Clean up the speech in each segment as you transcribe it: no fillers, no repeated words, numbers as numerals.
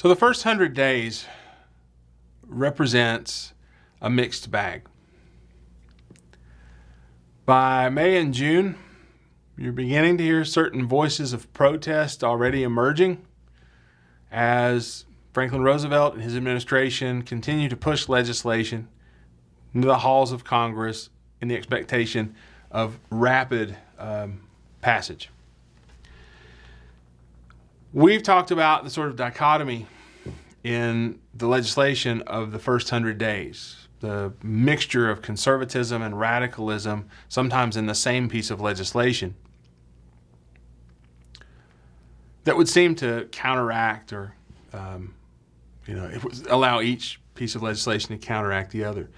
So the first 100 days represents a mixed bag. By May and June, you're beginning to hear certain voices of protest already emerging as Franklin Roosevelt and his administration continue to push legislation into the halls of Congress in the expectation of rapid passage. We've talked about the sort of dichotomy in the legislation of the first 100 days, the mixture of conservatism and radicalism, sometimes in the same piece of legislation, that would seem to counteract or it would allow each piece of legislation to counteract the other.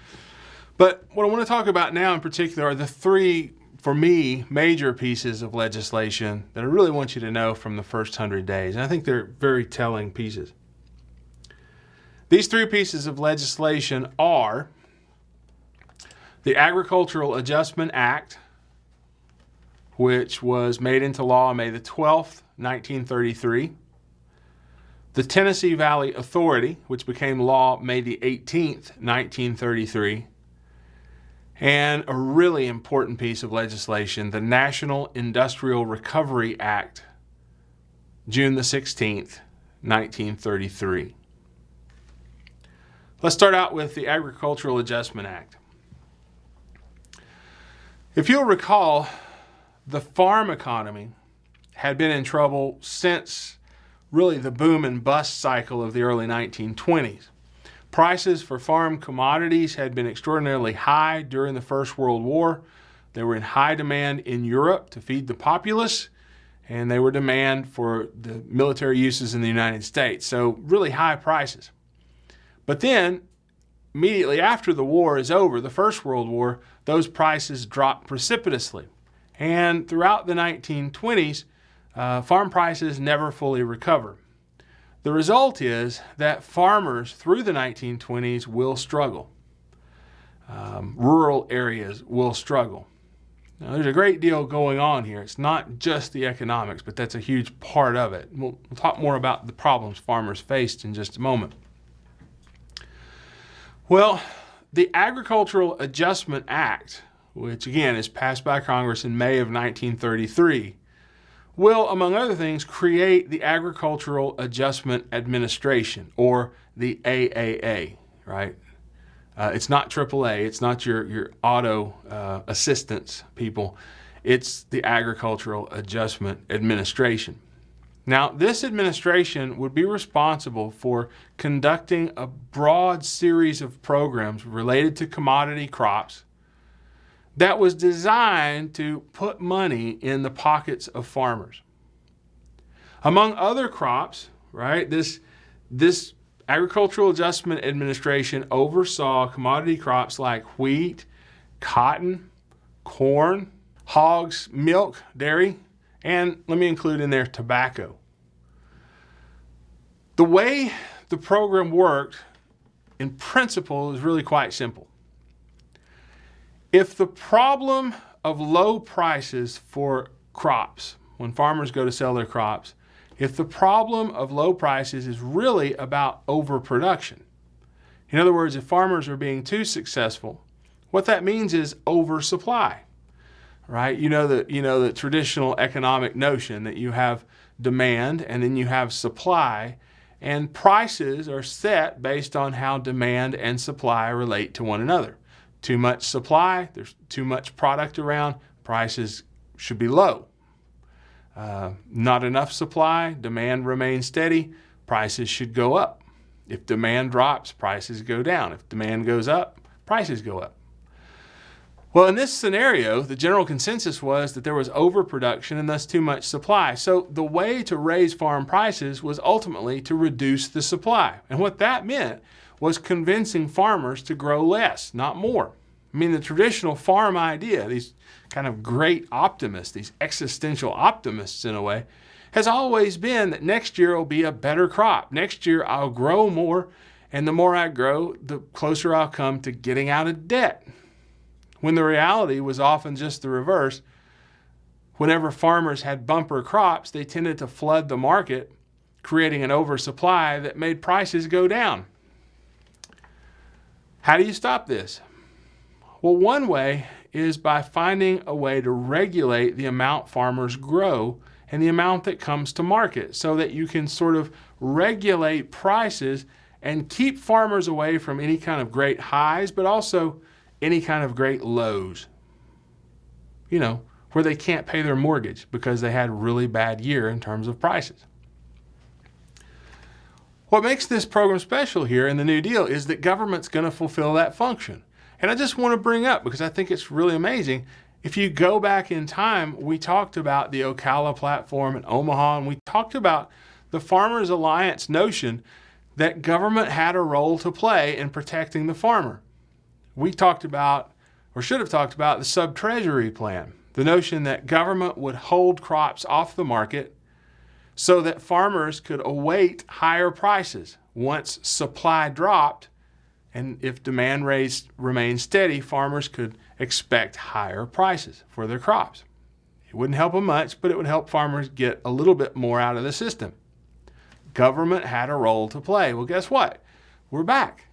But what I want to talk about now in particular are the three, for me, major pieces of legislation that I really want you to know from the first 100 days. And I think they're very telling pieces. These three pieces of legislation are the Agricultural Adjustment Act, which was made into law on May the 12th, 1933. The Tennessee Valley Authority, which became law May the 18th, 1933. And a really important piece of legislation, the National Industrial Recovery Act, June the 16th, 1933. Let's start out with the Agricultural Adjustment Act. If you'll recall, the farm economy had been in trouble since really the boom and bust cycle of the early 1920s. Prices for farm commodities had been extraordinarily high during the First World War. They were in high demand in Europe to feed the populace, and they were demand for the military uses in the United States. So really high prices. But then, immediately after the war is over, the First World War, those prices dropped precipitously. And throughout the 1920s, farm prices never fully recover. The result is that farmers through the 1920s will struggle. Rural areas will struggle. Now, there's a great deal going on here. It's not just the economics, but that's a huge part of it. We'll talk more about the problems farmers faced in just a moment. Well, the Agricultural Adjustment Act, which again is passed by Congress in May of 1933, will, among other things, create the Agricultural Adjustment Administration, or the AAA, right? It's not AAA. It's not your auto assistance people. It's the Agricultural Adjustment Administration. Now, this administration would be responsible for conducting a broad series of programs related to commodity crops that was designed to put money in the pockets of farmers. Among other crops, right, this Agricultural Adjustment Administration oversaw commodity crops like wheat, cotton, corn, hogs, milk, dairy, and let me include in there tobacco. The way the program worked, in principle, is really quite simple. If the problem of low prices for crops, when farmers go to sell their crops, if the problem of low prices is really about overproduction, in other words, if farmers are being too successful, what that means is oversupply, right? You know the traditional economic notion that you have demand and then you have supply, and prices are set based on how demand and supply relate to one another. Too much supply, there's too much product around, prices should be low. Not enough supply, demand remains steady, prices should go up. If demand drops, prices go down. If demand goes up, prices go up. Well, in this scenario, the general consensus was that there was overproduction and thus too much supply. So the way to raise farm prices was ultimately to reduce the supply. And what that meant was convincing farmers to grow less, not more. I mean, the traditional farm idea, these kind of great optimists, these existential optimists in a way, has always been that next year will be a better crop. Next year I'll grow more, and the more I grow, the closer I'll come to getting out of debt. When the reality was often just the reverse. Whenever farmers had bumper crops, they tended to flood the market creating an oversupply that made prices go down. How do you stop this? Well, one way is by finding a way to regulate the amount farmers grow and the amount that comes to market so that you can sort of regulate prices and keep farmers away from any kind of great highs, but also any kind of great lows. You know, where they can't pay their mortgage because they had a really bad year in terms of prices. What makes this program special here in the New Deal is that government's going to fulfill that function. And I just want to bring up, because I think it's really amazing, if you go back in time, we talked about the Ocala platform in Omaha, and we talked about the Farmers Alliance notion that government had a role to play in protecting the farmer. We talked about, or should have talked about, the sub-treasury plan, the notion that government would hold crops off the market so that farmers could await higher prices once supply dropped, and if demand remained steady, farmers could expect higher prices for their crops. It wouldn't help them much, but it would help farmers get a little bit more out of the system. Government had a role to play. Well, guess what? We're back.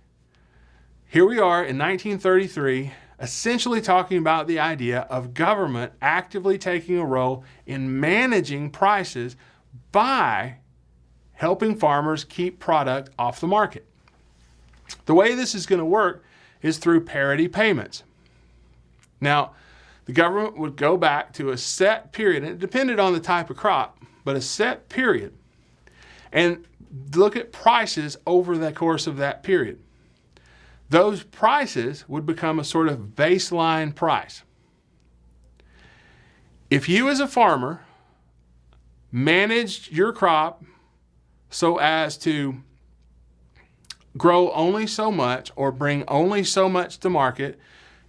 Here we are in 1933, essentially talking about the idea of government actively taking a role in managing prices by helping farmers keep product off the market. The way this is going to work is through parity payments. Now, the government would go back to a set period, and it depended on the type of crop, but a set period, and look at prices over the course of that period. Those prices would become a sort of baseline price. If you as a farmer managed your crop so as to grow only so much or bring only so much to market,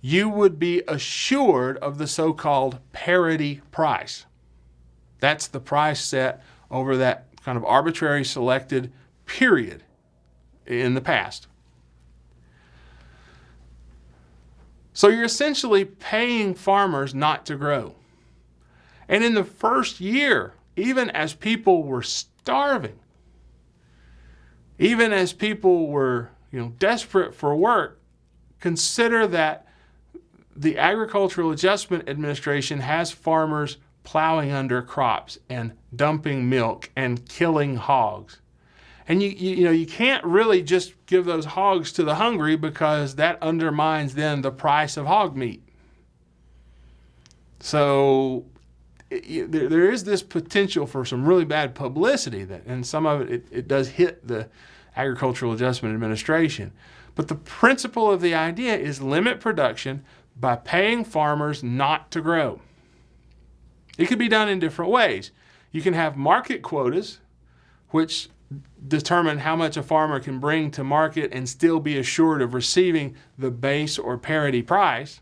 you would be assured of the so-called parity price. That's the price set over that kind of arbitrary selected period in the past. So you're essentially paying farmers not to grow. And in the first year, even as people were starving, even as people were, desperate for work, consider that the Agricultural Adjustment Administration has farmers plowing under crops and dumping milk and killing hogs. And you can't really just give those hogs to the hungry, because that undermines then the price of hog meat. So there is this potential for some really bad publicity, and some of it does hit the Agricultural Adjustment Administration. But the principle of the idea is limit production by paying farmers not to grow. It could be done in different ways. You can have market quotas, which determine how much a farmer can bring to market and still be assured of receiving the base or parity price.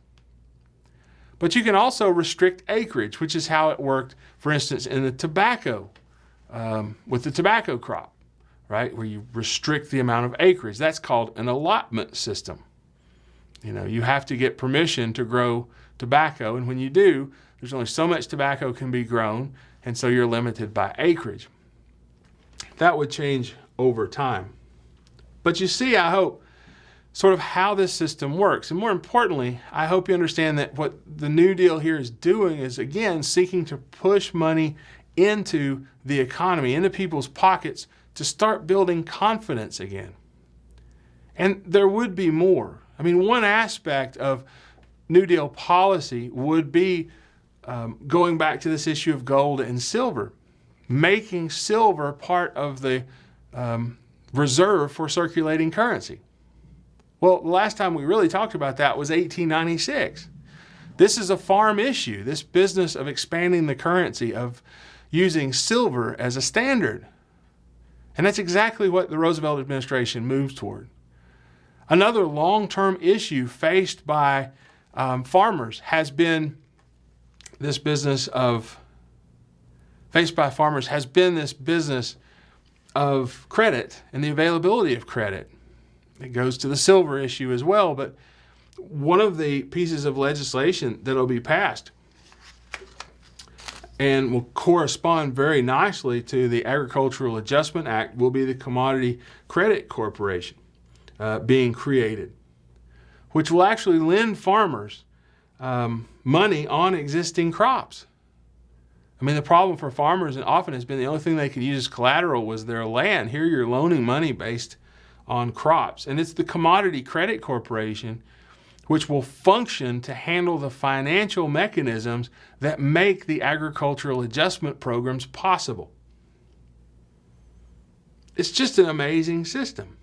But you can also restrict acreage, which is how it worked, for instance, in the tobacco, with the tobacco crop, right? Where you restrict the amount of acreage. That's called an allotment system. You have to get permission to grow tobacco, and when you do, there's only so much tobacco can be grown, and so you're limited by acreage. That would change over time. But you see, I hope, sort of how this system works. And more importantly, I hope you understand that what the New Deal here is doing is, again, seeking to push money into the economy, into people's pockets, to start building confidence again. And there would be more. I mean, one aspect of New Deal policy would be going back to this issue of gold and silver, making silver part of the reserve for circulating currency. Well, the last time we really talked about that was 1896. This is a farm issue, this business of expanding the currency, of using silver as a standard. And that's exactly what the Roosevelt administration moves toward. Another long-term issue faced by farmers has been this business of credit and the availability of credit. It goes to the silver issue as well, but one of the pieces of legislation that will be passed and will correspond very nicely to the Agricultural Adjustment Act, will be the Commodity Credit Corporation being created, which will actually lend farmers money on existing crops. I mean, the problem for farmers often has been the only thing they could use as collateral was their land. Here you're loaning money based on crops. And it's the Commodity Credit Corporation which will function to handle the financial mechanisms that make the agricultural adjustment programs possible. It's just an amazing system.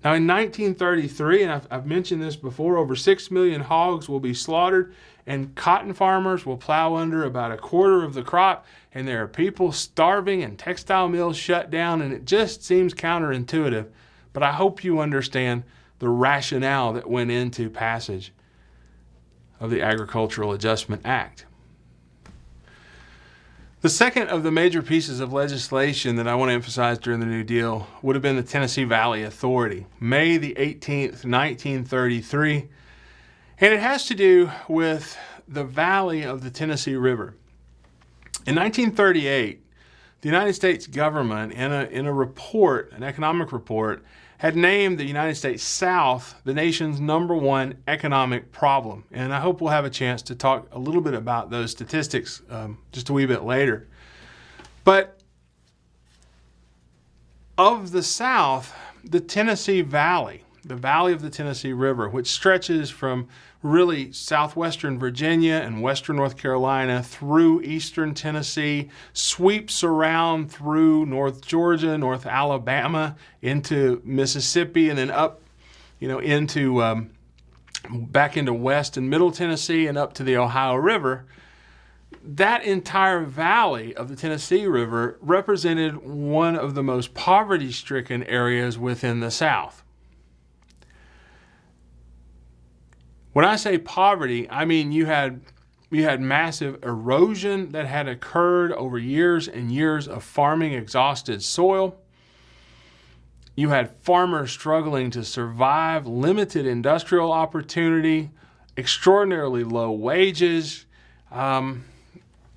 Now in 1933, and I've mentioned this before, over 6 million hogs will be slaughtered, and cotton farmers will plow under about a quarter of the crop, and there are people starving and textile mills shut down, and it just seems counterintuitive. But I hope you understand the rationale that went into passage of the Agricultural Adjustment Act. The second of the major pieces of legislation that I want to emphasize during the New Deal would have been the Tennessee Valley Authority, May the 18th, 1933. And it has to do with the valley of the Tennessee River. In 1938, the United States government, in a report, an economic report, had named the United States South the nation's #1 economic problem. And I hope we'll have a chance to talk a little bit about those statistics just a wee bit later. But of the South, the Tennessee Valley, the valley of the Tennessee River, which stretches from really southwestern Virginia and western North Carolina through eastern Tennessee, sweeps around through North Georgia, North Alabama, into Mississippi, and then up, into back into west and middle Tennessee and up to the Ohio River. That entire valley of the Tennessee River represented one of the most poverty-stricken areas within the South. When I say poverty, I mean you had massive erosion that had occurred over years and years of farming exhausted soil. You had farmers struggling to survive, limited industrial opportunity, extraordinarily low wages,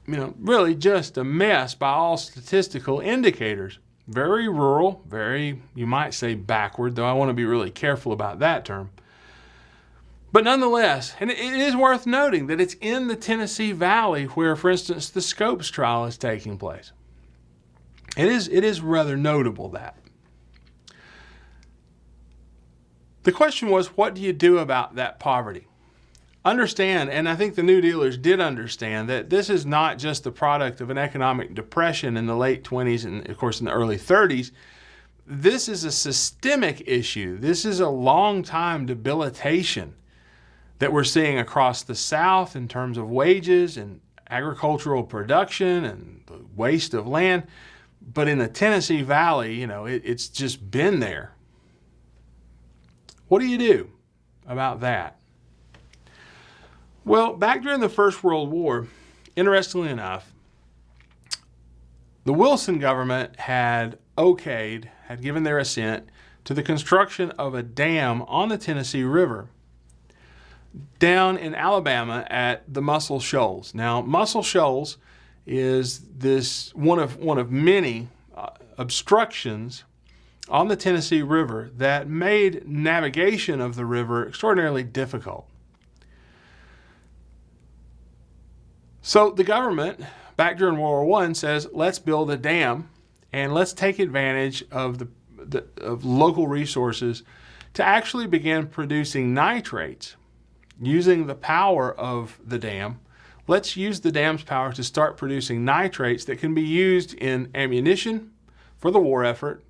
really just a mess by all statistical indicators. Very rural, very, you might say, backward, though I want to be really careful about that term. But nonetheless, and it is worth noting that it's in the Tennessee Valley where, for instance, the Scopes trial is taking place. It is rather notable that. The question was, what do you do about that poverty? Understand, and I think the New Dealers did understand, that this is not just the product of an economic depression in the late 20s and, of course, in the early 30s. This is a systemic issue. This is a long-time debilitation that we're seeing across the South in terms of wages and agricultural production and the waste of land. But in the Tennessee Valley, it's just been there. What do you do about that? Well, back during the First World War, interestingly enough, the Wilson government had given their assent to the construction of a dam on the Tennessee River down in Alabama at the Muscle Shoals. Now, Muscle Shoals is this one of many obstructions on the Tennessee River that made navigation of the river extraordinarily difficult. So the government, back during World War I, says, let's build a dam and let's take advantage of of local resources to actually begin producing nitrates. Using the power of the dam, let's use the dam's power to start producing nitrates that can be used in ammunition for the war effort,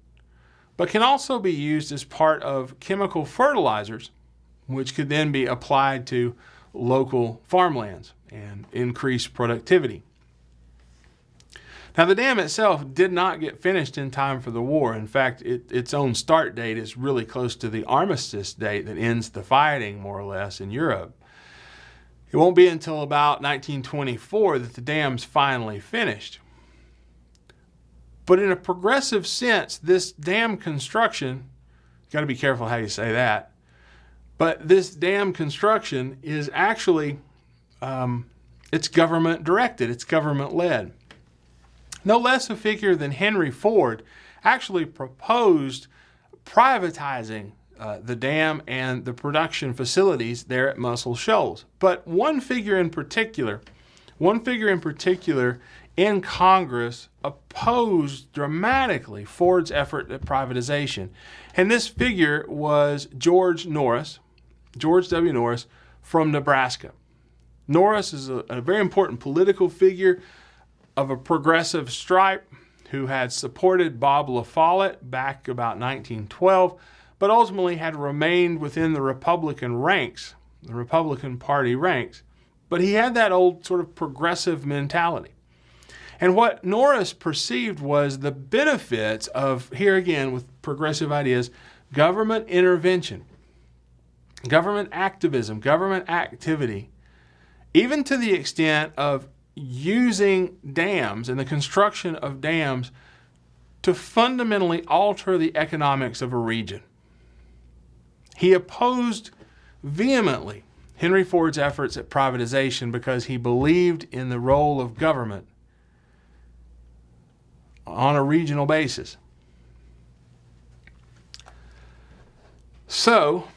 but can also be used as part of chemical fertilizers, which could then be applied to local farmlands and increase productivity. Now, the dam itself did not get finished in time for the war. In fact, its own start date is really close to the armistice date that ends the fighting, more or less, in Europe. It won't be until about 1924 that the dam's finally finished. But in a progressive sense, this dam construction, you've got to be careful how you say that, but this dam construction is actually It's government directed, it's government led. No less a figure than Henry Ford actually proposed privatizing the dam and the production facilities there at Muscle Shoals. But one figure in particular in Congress opposed dramatically Ford's effort at privatization. And this figure was George W. Norris from Nebraska. Norris is a very important political figure of a progressive stripe who had supported Bob La Follette back about 1912, but ultimately had remained within the Republican ranks, the Republican Party ranks. But he had that old sort of progressive mentality. And what Norris perceived was the benefits of, here again with progressive ideas, government intervention, government activism, government activity, even to the extent of using dams and the construction of dams to fundamentally alter the economics of a region. He opposed vehemently Henry Ford's efforts at privatization because he believed in the role of government on a regional basis. So,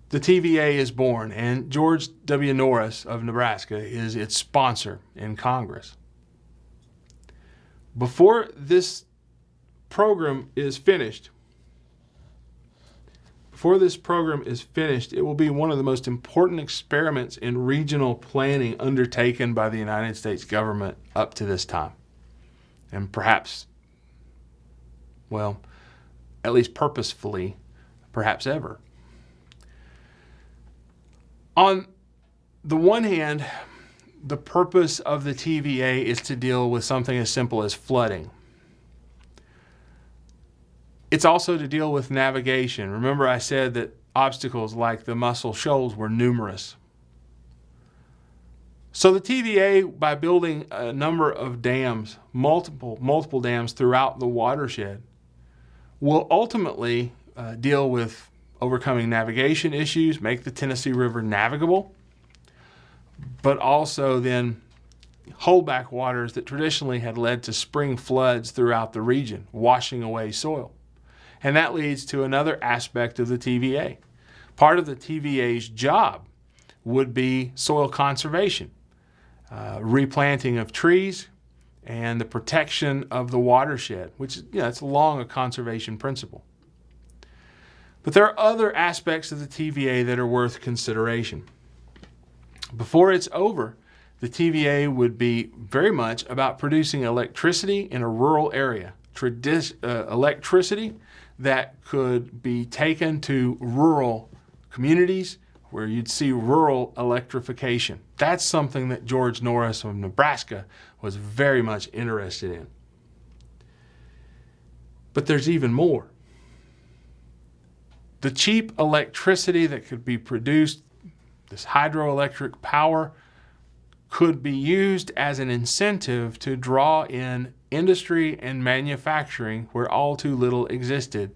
the TVA is born, and George W. Norris of Nebraska is its sponsor in Congress. Before this program is finished, it will be one of the most important experiments in regional planning undertaken by the United States government up to this time. And perhaps, well, at least purposefully, perhaps ever. On the one hand, the purpose of the TVA is to deal with something as simple as flooding. It's also to deal with navigation. Remember I said that obstacles like the Muscle Shoals were numerous. So the TVA, by building a number of dams, multiple dams throughout the watershed, will ultimately deal with overcoming navigation issues, make the Tennessee River navigable, but also then hold back waters that traditionally had led to spring floods throughout the region, washing away soil. And that leads to another aspect of the TVA. Part of the TVA's job would be soil conservation, replanting of trees, and the protection of the watershed, which is, it's long a conservation principle. But there are other aspects of the TVA that are worth consideration. Before it's over, the TVA would be very much about producing electricity in a rural area, electricity that could be taken to rural communities where you'd see rural electrification. That's something that George Norris of Nebraska was very much interested in. But there's even more. The cheap electricity that could be produced, this hydroelectric power, could be used as an incentive to draw in industry and manufacturing where all too little existed,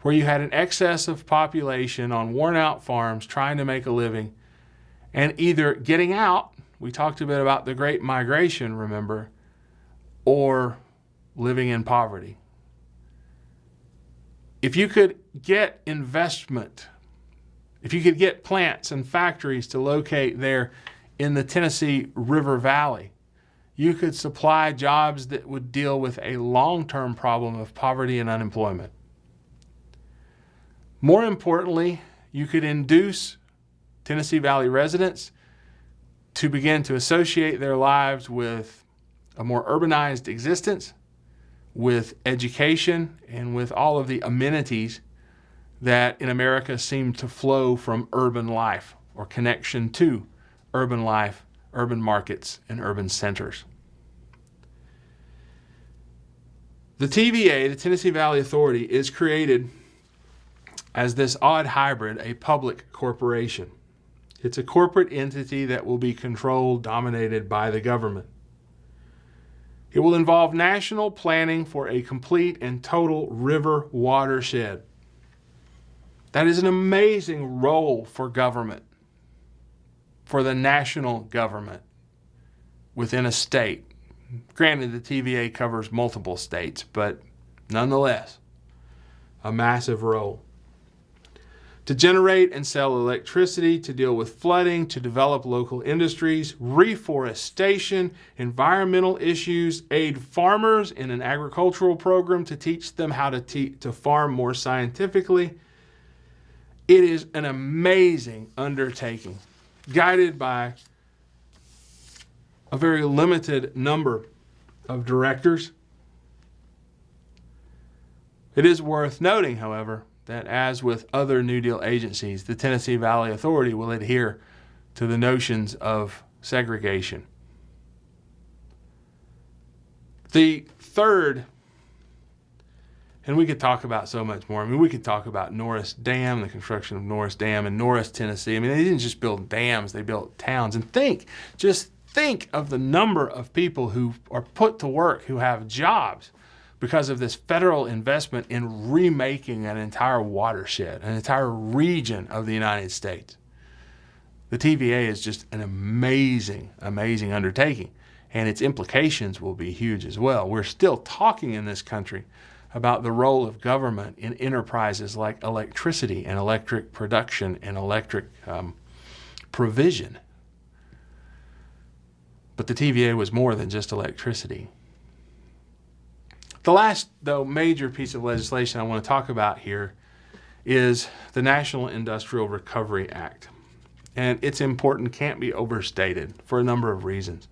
where you had an excess of population on worn-out farms trying to make a living and either getting out, we talked a bit about the Great Migration, remember, or living in poverty. If you could get investment, if you could get plants and factories to locate there in the Tennessee River Valley, you could supply jobs that would deal with a long-term problem of poverty and unemployment. More importantly, you could induce Tennessee Valley residents to begin to associate their lives with a more urbanized existence, with education, and with all of the amenities that in America seem to flow from urban life or connection to urban life, urban markets, and urban centers. The TVA, the Tennessee Valley Authority, is created as this odd hybrid, a public corporation. It's a corporate entity that will be controlled, dominated by the government. It will involve national planning for a complete and total river watershed. That is an amazing role for government, for the national government within a state. Granted, the TVA covers multiple states, but nonetheless, a massive role. To generate and sell electricity, to deal with flooding, to develop local industries, reforestation, environmental issues, aid farmers in an agricultural program to teach them how to farm more scientifically. It is an amazing undertaking, guided by a very limited number of directors. It is worth noting, however, that as with other New Deal agencies, the Tennessee Valley Authority will adhere to the notions of segregation. The third, and we could talk about so much more. I mean, we could talk about Norris Dam, the construction of Norris Dam in Norris, Tennessee. I mean, they didn't just build dams, they built towns. And just think of the number of people who are put to work, who have jobs, because of this federal investment in remaking an entire watershed, an entire region of the United States. The TVA is just an amazing, amazing undertaking, and its implications will be huge as well. We're still talking in this country about the role of government in enterprises like electricity and electric production and electric provision. But the TVA was more than just electricity. The last, though, major piece of legislation I want to talk about here is the National Industrial Recovery Act. And its importance can't be overstated for a number of reasons.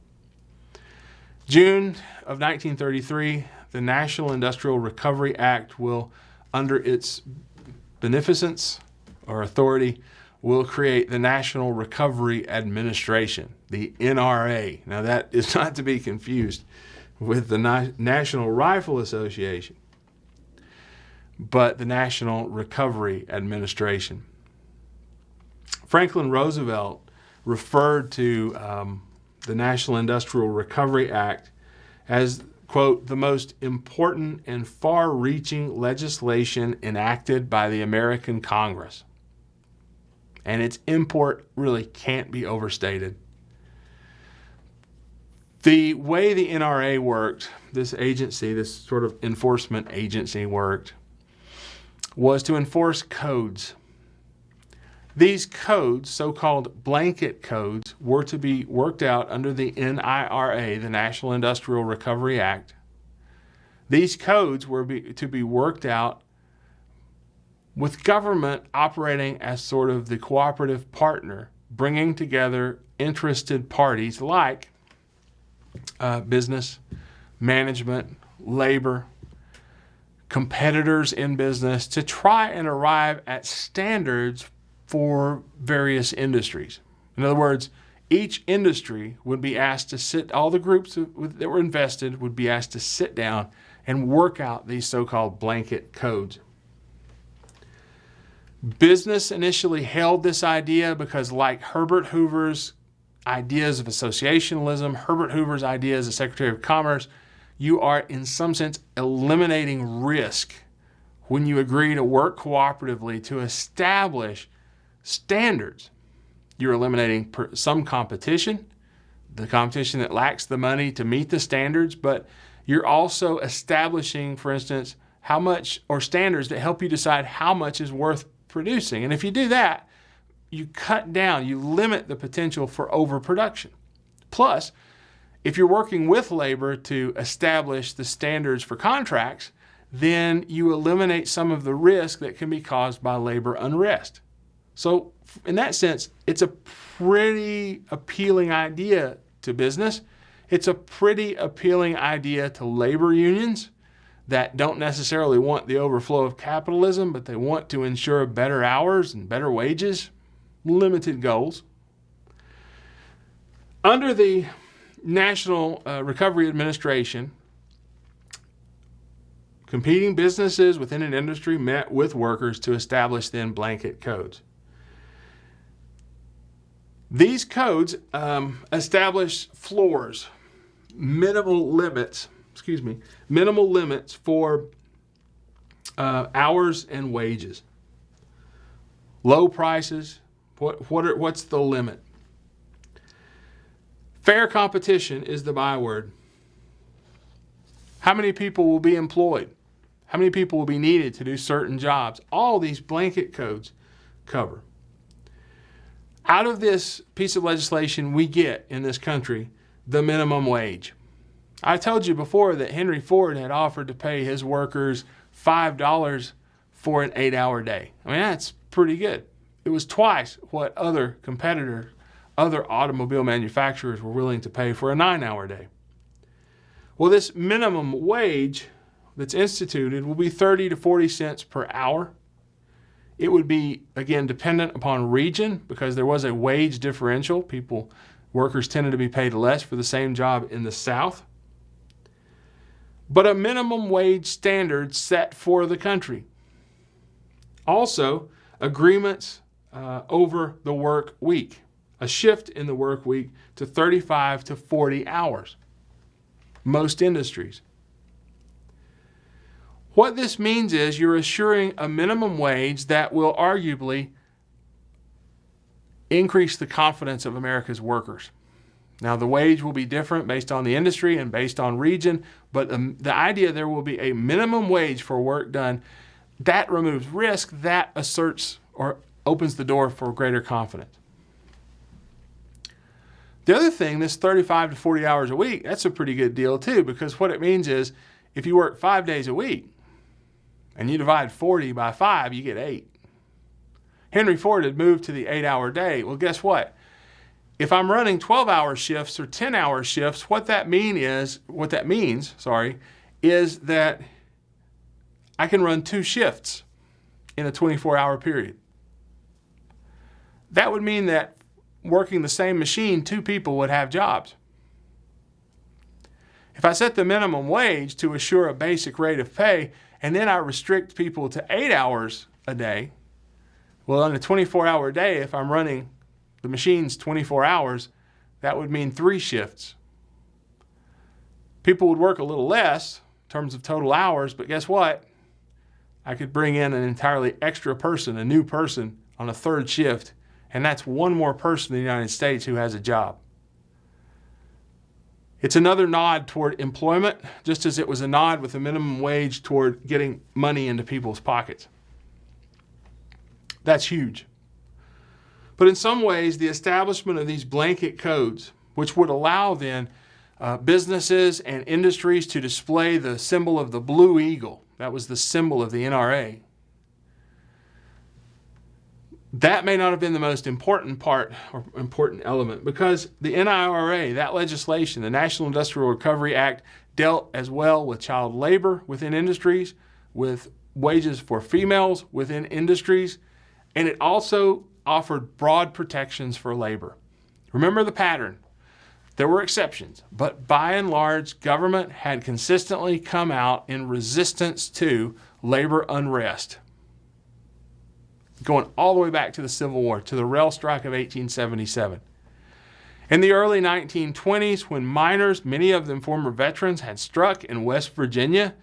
June of 1933, the National Industrial Recovery Act will, under its beneficence or authority, will create the National Recovery Administration, the NRA. Now that is not to be confused with the National Rifle Association, but the National Recovery Administration. Franklin Roosevelt referred to the National Industrial Recovery Act as, quote, the most important and far-reaching legislation enacted by the American Congress. And its import really can't be overstated. The way the NRA worked, this agency, this sort of enforcement agency worked, was to enforce codes. These codes, so-called blanket codes, were to be worked out under the NIRA, the National Industrial Recovery Act. These codes were to be worked out with government operating as sort of the cooperative partner, bringing together interested parties like business, management, labor, competitors in business to try and arrive at standards for various industries. In other words, each industry would be asked to sit, all the groups that were invested would be asked to sit down and work out these so-called blanket codes. Business initially held this idea because, like Herbert Hoover's ideas of associationalism, Herbert Hoover's ideas as Secretary of Commerce, you are in some sense eliminating risk when you agree to work cooperatively to establish standards. You're eliminating some competition, the competition that lacks the money to meet the standards, but you're also establishing, for instance, how much, or standards that help you decide how much is worth producing. And if you do that, you cut down, you limit the potential for overproduction. Plus, if you're working with labor to establish the standards for contracts, then you eliminate some of the risk that can be caused by labor unrest. So in that sense, it's a pretty appealing idea to business. It's a pretty appealing idea to labor unions that don't necessarily want the overflow of capitalism, but they want to ensure better hours and better wages, limited goals. Under the National Recovery Administration, competing businesses within an industry met with workers to establish then blanket codes. These codes establish floors, minimal limits for hours and wages. Low prices, what's the limit? Fair competition is the byword. How many people will be employed? How many people will be needed to do certain jobs? All these blanket codes cover. Out of this piece of legislation, we get in this country the minimum wage. I told you before that Henry Ford had offered to pay his workers $5 for an 8-hour day. I mean, that's pretty good. It was twice what other competitors, other automobile manufacturers were willing to pay for a 9-hour day. Well, this minimum wage that's instituted will be 30 to 40 cents per hour. It would be, again, dependent upon region because there was a wage differential. Workers tended to be paid less for the same job in the South. But a minimum wage standard set for the country. Also, agreements over the work week. A shift in the work week to 35 to 40 hours. Most industries. What this means is you're assuring a minimum wage that will arguably increase the confidence of America's workers. Now, the wage will be different based on the industry and based on region, but the idea there will be a minimum wage for work done, that removes risk, that asserts or opens the door for greater confidence. The other thing, this 35 to 40 hours a week, that's a pretty good deal too, because what it means is if you work 5 days a week and you divide 40 by 5, you get 8. Henry Ford had moved to the 8-hour day. Well, guess what? If I'm running 12-hour shifts or 10-hour shifts, what that means is that I can run 2 shifts in a 24-hour period. That would mean that working the same machine, 2 people would have jobs. If I set the minimum wage to assure a basic rate of pay, and then I restrict people to 8 hours a day, well, on a 24-hour day, if I'm running the machine's 24 hours, that would mean 3 shifts. People would work a little less in terms of total hours, but guess what? I could bring in an entirely extra person, a new person, on a 3rd shift, and that's 1 more person in the United States who has a job. It's another nod toward employment, just as it was a nod with the minimum wage toward getting money into people's pockets. That's huge. But in some ways, the establishment of these blanket codes, which would allow then businesses and industries to display the symbol of the Blue Eagle, that was the symbol of the NRA, that may not have been the most important part or important element, because the NIRA, that legislation, the National Industrial Recovery Act, dealt as well with child labor within industries, with wages for females within industries, and it also offered broad protections for labor. Remember the pattern. There were exceptions, but by and large, government had consistently come out in resistance to labor unrest, going all the way back to the Civil War, to the rail strike of 1877. In the early 1920s, when miners, many of them former veterans, had struck in West Virginia,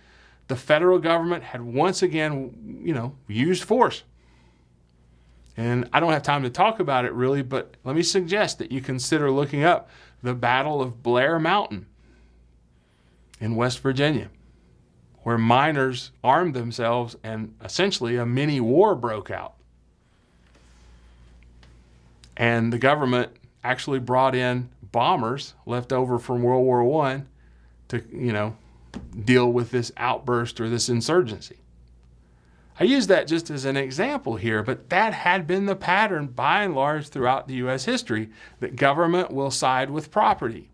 the federal government had once again, used force. And I don't have time to talk about it really, but let me suggest that you consider looking up the Battle of Blair Mountain in West Virginia, where miners armed themselves and essentially a mini war broke out. And the government actually brought in bombers left over from World War I to, deal with this outburst or this insurgency. I use that just as an example here, but that had been the pattern by and large throughout the U.S. history, that government will side with property.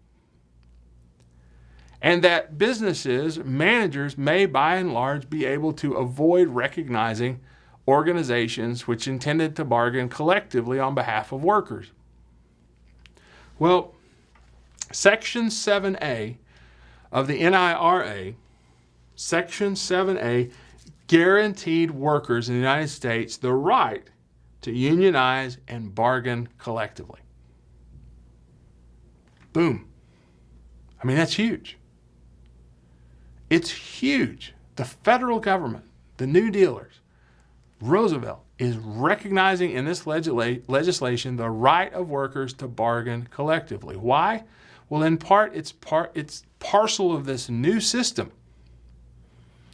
And that businesses, managers may by and large be able to avoid recognizing organizations which intended to bargain collectively on behalf of workers. Well, Section 7A of the NIRA, Section 7A, guaranteed workers in the United States the right to unionize and bargain collectively. Boom. I mean, that's huge. It's huge. The federal government, the New Dealers, Roosevelt is recognizing in this legislation the right of workers to bargain collectively. Why? Well, in part, it's parcel of this new system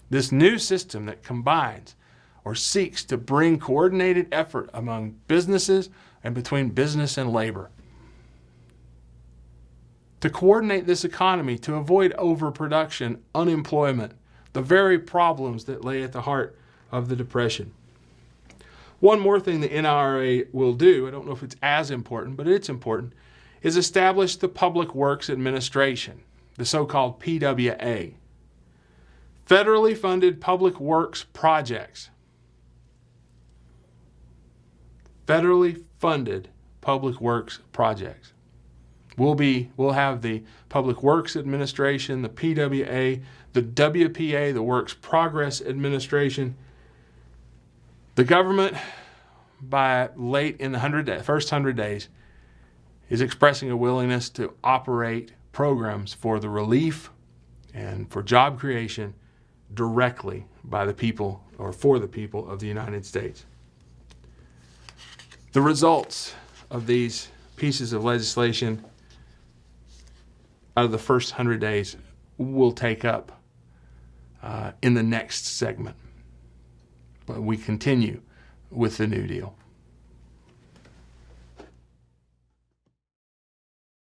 that combines or seeks to bring coordinated effort among businesses and between business and labor, to coordinate this economy, to avoid overproduction, unemployment, the very problems that lay at the heart of the Depression. One more thing the NRA will do, I don't know if it's as important, but it's important, is establish the Public Works Administration, the so-called PWA. Federally funded public works projects. Federally funded public works projects. We'll have the Public Works Administration, the PWA, the WPA, the Works Progress Administration. The government, by late in the first 100 days, is expressing a willingness to operate programs for the relief and for job creation directly by the people or for the people of the United States. The results of these pieces of legislation out of the first 100 days we'll take up in the next segment. But we continue with the New Deal.